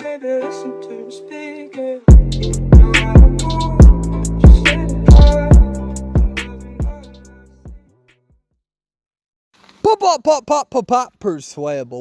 Persuadable.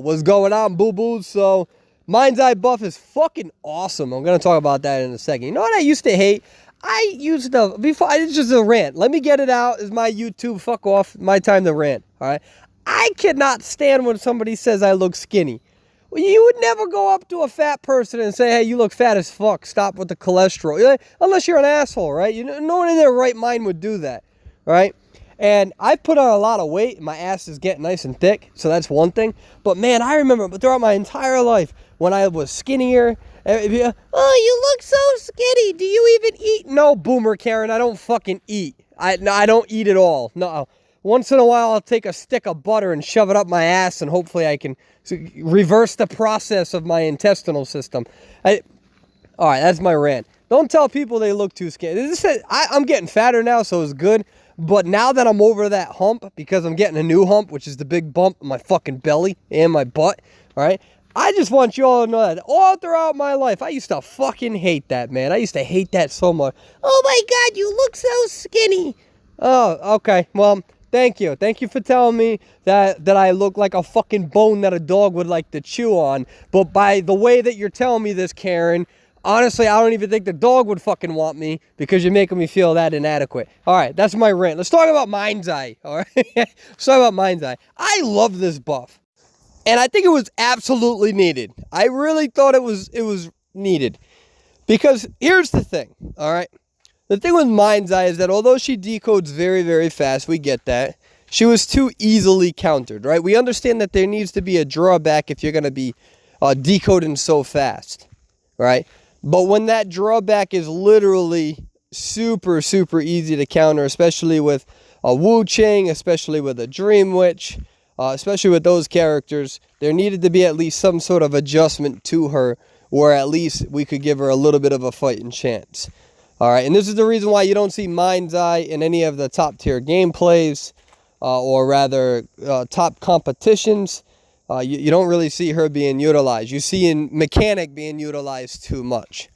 What's going on, boo-boos? So, Mind's Eye buff is fucking awesome. I'm going to talk about that in a second. You know what I used to hate? It's just a rant. Let me get it out. It's my YouTube. Fuck off. My time to rant. All right? I cannot stand when somebody says I look skinny. Well, you would never go up to a fat person and say, hey, you look fat as fuck. Stop with the cholesterol. Unless you're an asshole, right? No one in their right mind would do that, right? And I put on a lot of weight. My ass is getting nice and thick, so that's one thing. But, man, I remember throughout my entire life when I was skinnier, oh, you look so skinny. Do you even eat? No, Boomer Karen, I don't fucking eat. I don't eat at all. No. Once in a while, I'll take a stick of butter and shove it up my ass, and hopefully I can reverse the process of my intestinal system. All right, that's my rant. Don't tell people they look too skinny. I'm getting fatter now, so it's good. But now that I'm over that hump, because I'm getting a new hump, which is the big bump in my fucking belly and my butt, all right? I just want you all to know that all throughout my life, I used to fucking hate that, man. I used to hate that so much. Oh, my God, you look so skinny. Oh, okay. Well, thank you. Thank you for telling me that I look like a fucking bone that a dog would like to chew on. But by the way that you're telling me this, Karen, honestly, I don't even think the dog would fucking want me because you're making me feel that inadequate. All right, that's my rant. Let's talk about Mind's Eye, all right? Let's talk about Mind's Eye. I love this buff, and I think it was absolutely needed. I really thought it was needed because here's the thing, all right? The thing with Mind's Eye is that although she decodes very, very fast, we get that, she was too easily countered, right? We understand that there needs to be a drawback if you're going to be decoding so fast, right? But when that drawback is literally super, super easy to counter, especially with a Wu Chang, especially with a Dream Witch, especially with those characters, there needed to be at least some sort of adjustment to her, where at least we could give her a little bit of a fighting chance. All right, and this is the reason why you don't see Mind's Eye in any of the top tier gameplays, or rather top competitions. You don't really see her being utilized. You see in Mechanic being utilized too much.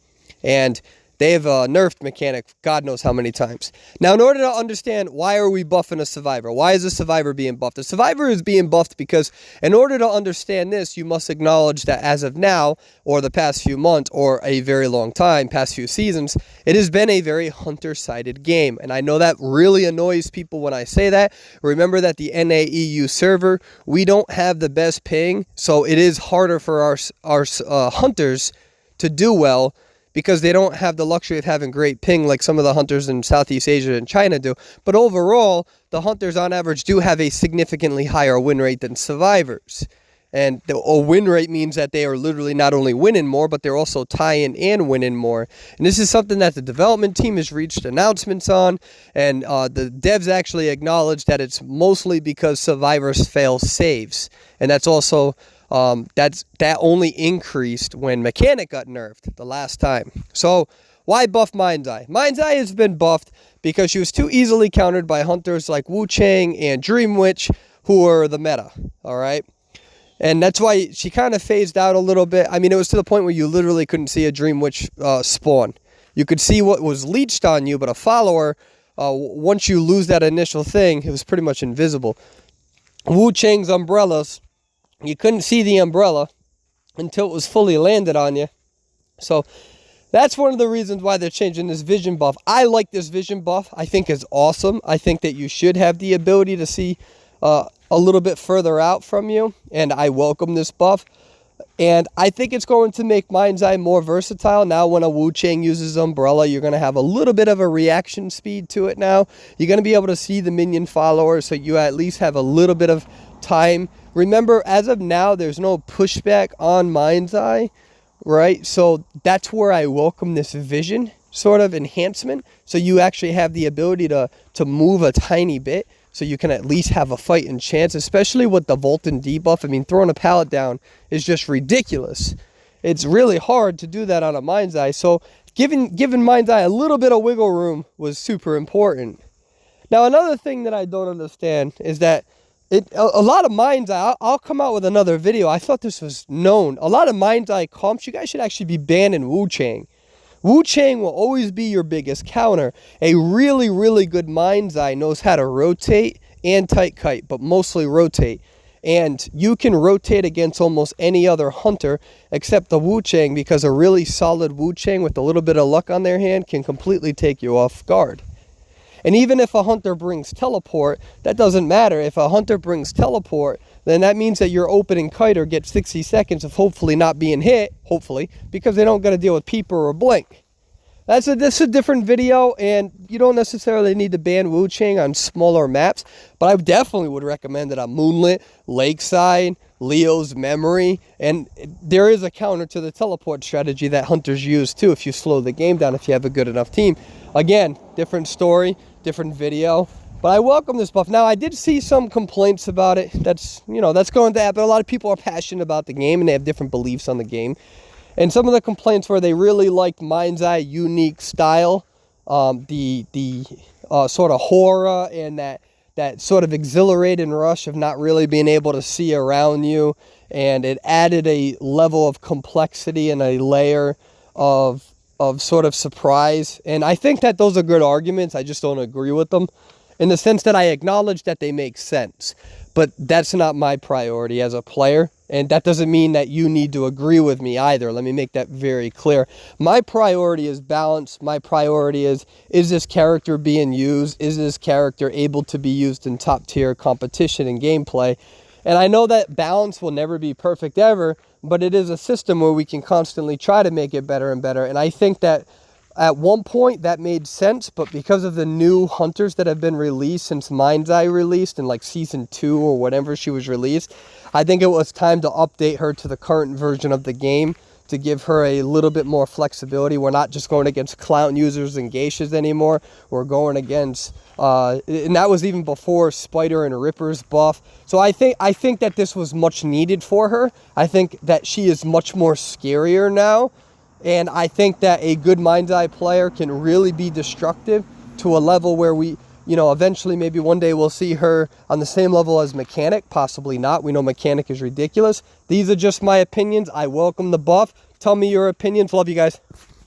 And they've nerfed Mechanic God knows how many times. Now, in order to understand why are we buffing a Survivor? Why is a Survivor being buffed? A Survivor is being buffed because in order to understand this, you must acknowledge that as of now, or the past few months, or a very long time, past few seasons, it has been a very hunter-sided game. And I know that really annoys people when I say that. Remember that the NAEU server, we don't have the best ping, so it is harder for our hunters to do well, because they don't have the luxury of having great ping like some of the hunters in Southeast Asia and China do. But overall, the hunters on average do have a significantly higher win rate than survivors. And a win rate means that they are literally not only winning more, but they're also tying and winning more. And this is something that the development team has reached announcements on. And the devs actually acknowledge that it's mostly because survivors fail saves. And that's also... that only increased when Mechanic got nerfed the last time. So why buff Mind's Eye? Mind's Eye has been buffed because she was too easily countered by hunters like Wu Chang and Dream Witch, who are the meta, all right? And that's why she kind of phased out a little bit. I mean, it was to the point where you literally couldn't see a Dream Witch spawn. You could see what was leeched on you, but a follower, once you lose that initial thing, it was pretty much invisible. Wu Chang's umbrellas, you couldn't see the umbrella until it was fully landed on you. So that's one of the reasons why they're changing this vision buff. I like this vision buff. I think it's awesome. I think that you should have the ability to see a little bit further out from you. And I welcome this buff. And I think it's going to make Mind's Eye more versatile. Now when a Wu Chang uses umbrella, you're going to have a little bit of a reaction speed to it now. You're going to be able to see the minion followers, so you at least have a little bit of time. Remember, as of now, there's no pushback on Mind's Eye, right? So that's where I welcome this vision sort of enhancement. So you actually have the ability to move a tiny bit, so you can at least have a fighting chance, especially with the Volton debuff. I mean, throwing a pallet down is just ridiculous. It's really hard to do that on a Mind's Eye. So giving Mind's Eye a little bit of wiggle room was super important. Now, another thing that I don't understand is that A lot of Mind's Eye, I'll come out with another video. I thought this was known. A lot of Mind's Eye comps, you guys should actually be banning Wu-Chang. Wu-Chang will always be your biggest counter. A really, really good Mind's Eye knows how to rotate and tight kite, but mostly rotate. And you can rotate against almost any other hunter except the Wu-Chang, because a really solid Wu-Chang with a little bit of luck on their hand can completely take you off guard. And even if a hunter brings teleport, that doesn't matter. If a hunter brings teleport, then that means that your opening kiter gets 60 seconds of hopefully not being hit, hopefully, because they don't got to deal with peeper or blink. That's a different video, and you don't necessarily need to ban Wu-Chang on smaller maps, but I definitely would recommend it on Moonlit, Lakeside, Leo's Memory, and there is a counter to the teleport strategy that hunters use too if you slow the game down, if you have a good enough team. Again, different story, different video, but I welcome this buff. Now, I did see some complaints about it. That's going to happen. A lot of people are passionate about the game, and they have different beliefs on the game. And some of the complaints were they really liked Mind's Eye unique style, the sort of horror and that sort of exhilarating rush of not really being able to see around you, and it added a level of complexity and a layer of sort of surprise. And I think that those are good arguments. I just don't agree with them, in the sense that I acknowledge that they make sense, but that's not my priority as a player. And that doesn't mean that you need to agree with me either. Let me make that very clear. My priority is balance. My priority is this character being used? Is this character able to be used in top tier competition and gameplay? And I know that balance will never be perfect ever, but it is a system where we can constantly try to make it better and better. And I think that at one point that made sense, but because of the new hunters that have been released since Mind's Eye released in like season 2 or whatever she was released, I think it was time to update her to the current version of the game to give her a little bit more flexibility. We're not just going against clown users and geishas anymore. We're going against, and that was even before Spider and Ripper's buff. So I think that this was much needed for her. I think that she is much more scarier now. And I think that a good Mind's Eye player can really be destructive to a level where we, eventually maybe one day we'll see her on the same level as Mechanic. Possibly not. We know Mechanic is ridiculous. These are just my opinions. I welcome the buff. Tell me your opinions. Love you guys.